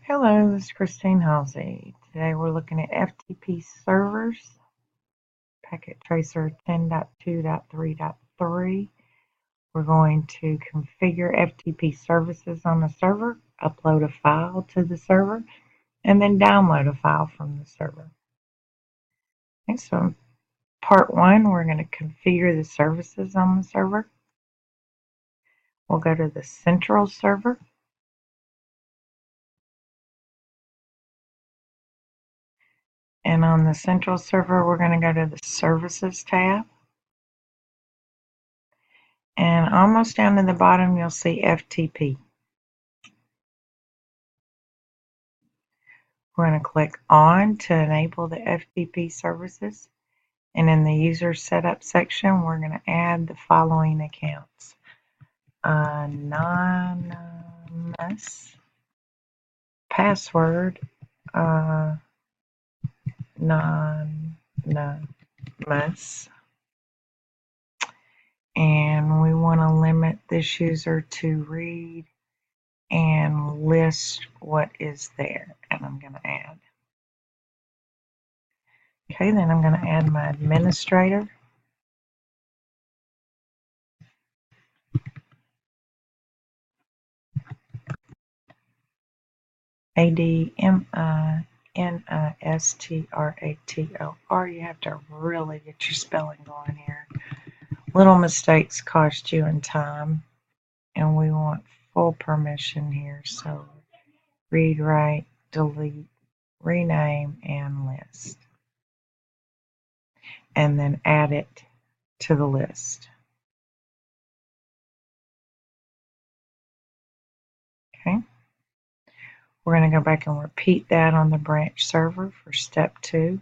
Hello, this is Christine Halsey. Today we're looking at FTP servers, packet tracer 10.2.3.3. We're going to configure FTP services on the server, upload a file to the server, and then download a file from the server. Okay, so in part one, we're going to configure the services on the server. We'll go to the central server. And on the central server, we're going to go to the services tab. And almost down to the bottom, you'll see FTP. We're going to click on to enable the FTP services. And in the user setup section, we're going to add the following accounts. Anonymous, password, anonymous, and we want to limit this user to read and list what is there, and I'm going to add. Okay, then I'm going to add my administrator. Administrator. You have to really get your spelling going here. Little mistakes cost you in time, and we want full permission here. So read, write, delete, rename, and list. And then add it to the list. Okay. We're going to go back and repeat that on the branch server for step 2.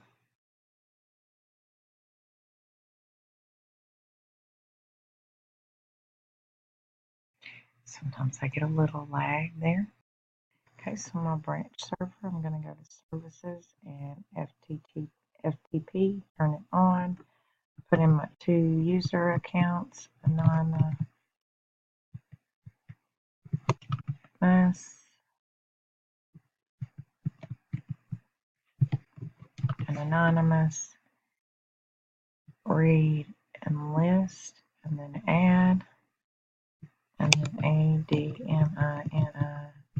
Sometimes I get a little lag there. Okay, so my branch server, I'm going to go to services and FTP, turn it on, put in my 2 user accounts, anonymous and anonymous, read and list, and then add, and then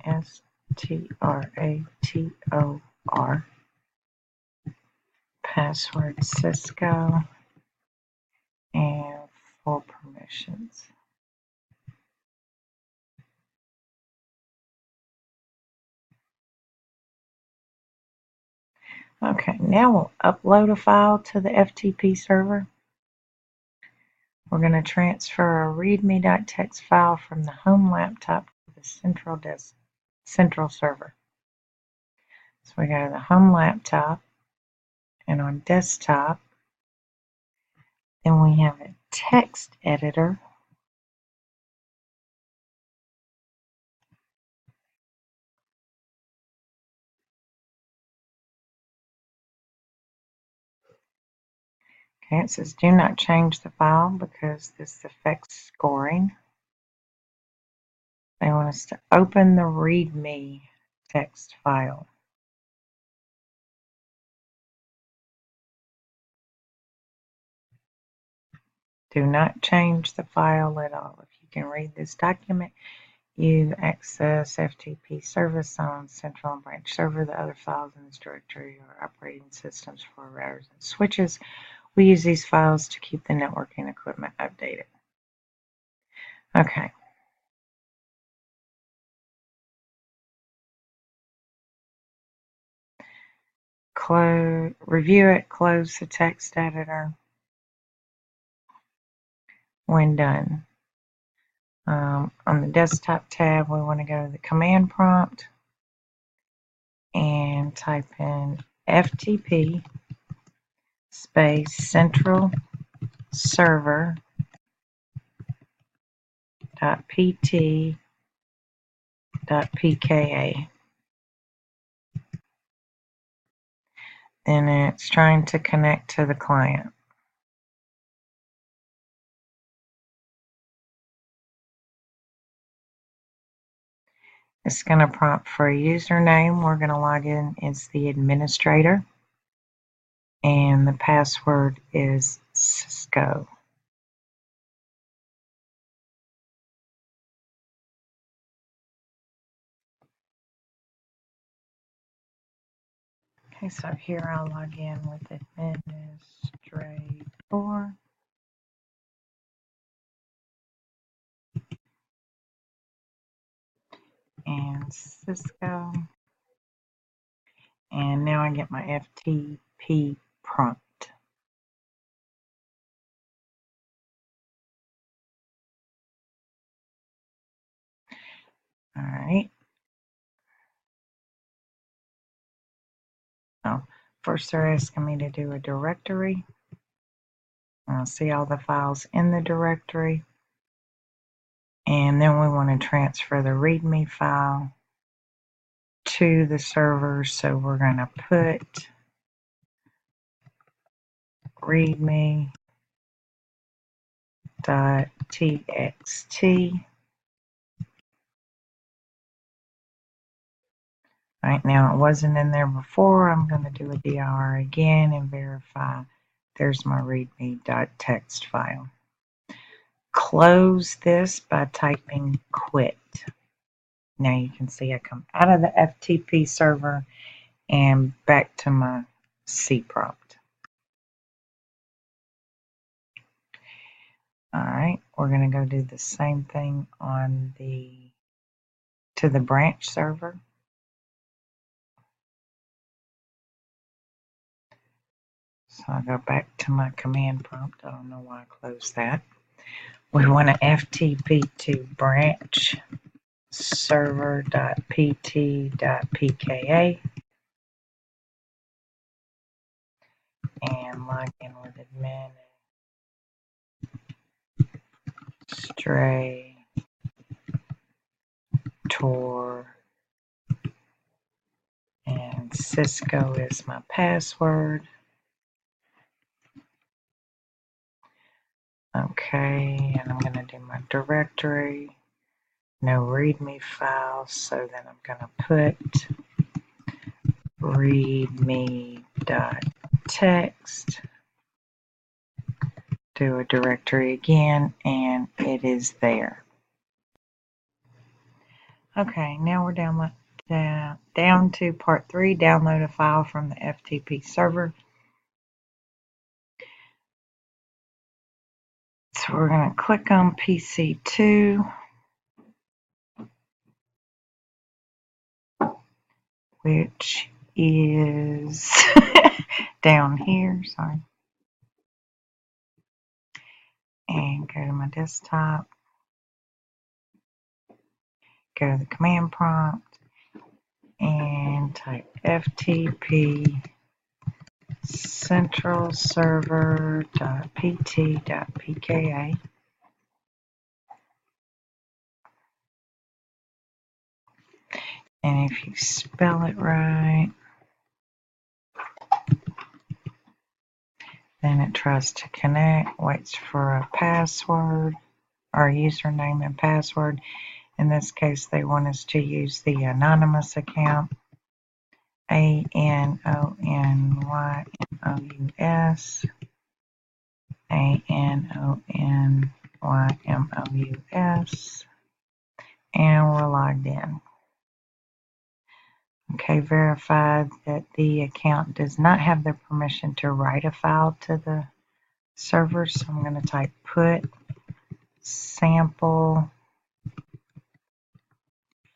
ADMINISTRATOR, password Cisco, and full permissions. Okay, now we'll upload a file to the FTP server. We're going to transfer a readme.txt file from the home laptop to the central server. So we go to the home laptop, and on desktop, then we have a text editor. Okay, it says do not change the file because this affects scoring. They want us to open the readme text file. Do not change the file at all. If you can read this document, you access FTP service on central and branch server. The other files in this directory are operating systems for routers and switches. We use these files to keep the networking equipment updated. Okay. Review it, close the text editor when done. On the desktop tab, we want to go to the command prompt and type in FTP space central server .pt.pka. And it's trying to connect to the client. It's going to prompt for a username. We're going to log in as the administrator. And the password is Cisco. Okay, so here I'll log in with administrator. And Cisco. And now I get my FTP prompt. All right. So first they're asking me to do a directory. I'll see all the files in the directory. And then we want to transfer the README file to the server. So we're going to put readme.txt. Right now it wasn't in there before. I'm going to do a dir again and verify there's my readme.txt file. Close this by typing quit. Now you can see I come out of the FTP server and back to my C prompt. All right, we're going to go do the same thing on to the branch server. So I'll go back to my command prompt. I don't know why I closed that. We want to FTP to branch server.pt.pka and log in with administrator, and Cisco is my password. Okay, and I'm going to do my directory. No README files, so then I'm going to put readme.txt, do a directory again, and it is there. Okay, now we're down to part 3, download a file from the FTP server. So we're going to click on PC2, which is down here, sorry, and go to my desktop, go to the command prompt, and type FTP central server.pt.pka. And if you spell it right, then it tries to connect, waits for a password or username and password. In this case, they want us to use the anonymous account, ANONYMOUS, ANONYMOUS, and we're logged in. Okay, verified that the account does not have the permission to write a file to the server, so I'm going to type put sample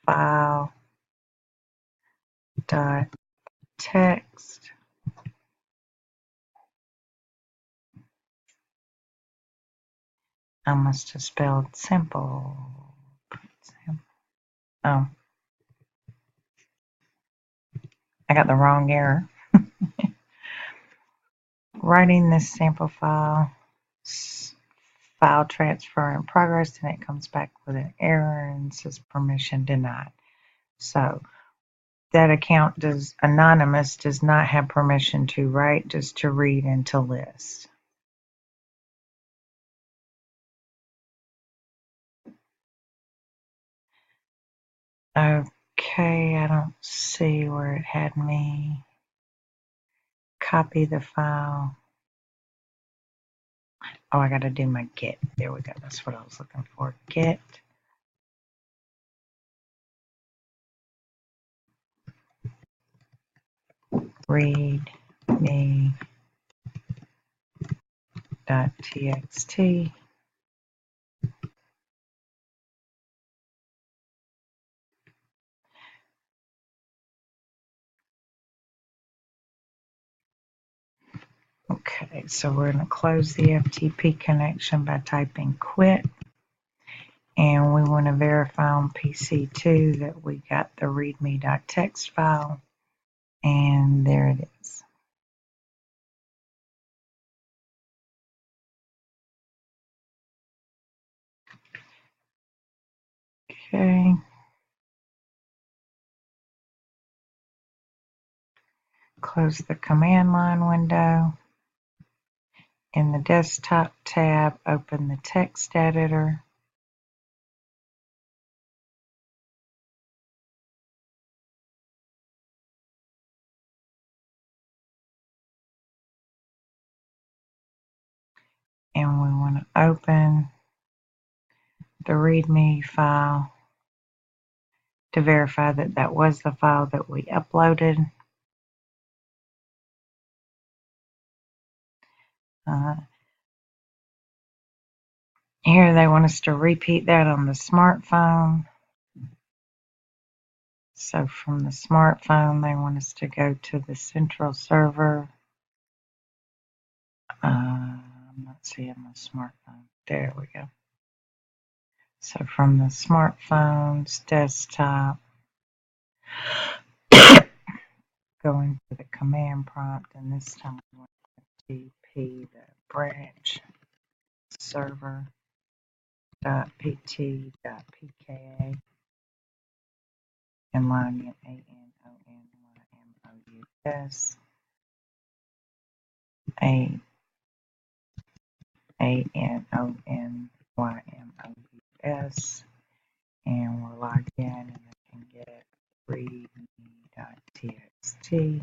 file dot text. I must have spelled simple. Oh, I got the wrong error. Writing this sample file transfer in progress, and it comes back with an error and says permission denied. So that account anonymous does not have permission to write, just to read and to list. Okay, I don't see where it had me copy the file. Oh, I gotta do my get. There we go. That's what I was looking for. Get. Read me.txt. Okay, so we're going to close the FTP connection by typing quit. And we want to verify on PC2 that we got the readme.txt file. And there it is. Okay. Close the command line window. In the desktop tab, open the text editor. And we want to open the README file to verify that that was the file that we uploaded. Here they want us to repeat that on the smartphone. So from the smartphone, they want us to go to the central server. I'm not seeing my smartphone. There we go. So from the smartphone's desktop, going to the command prompt, and this time we want to FTP the branch server.pt.pka and line in ANONYMOUS ANONYMOUS, and we're logged in, and I can get readme.txt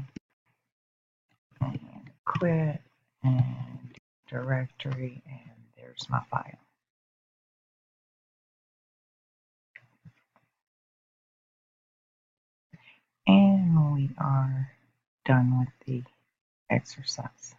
and quit and directory, and there's my file. And we are done with the exercise.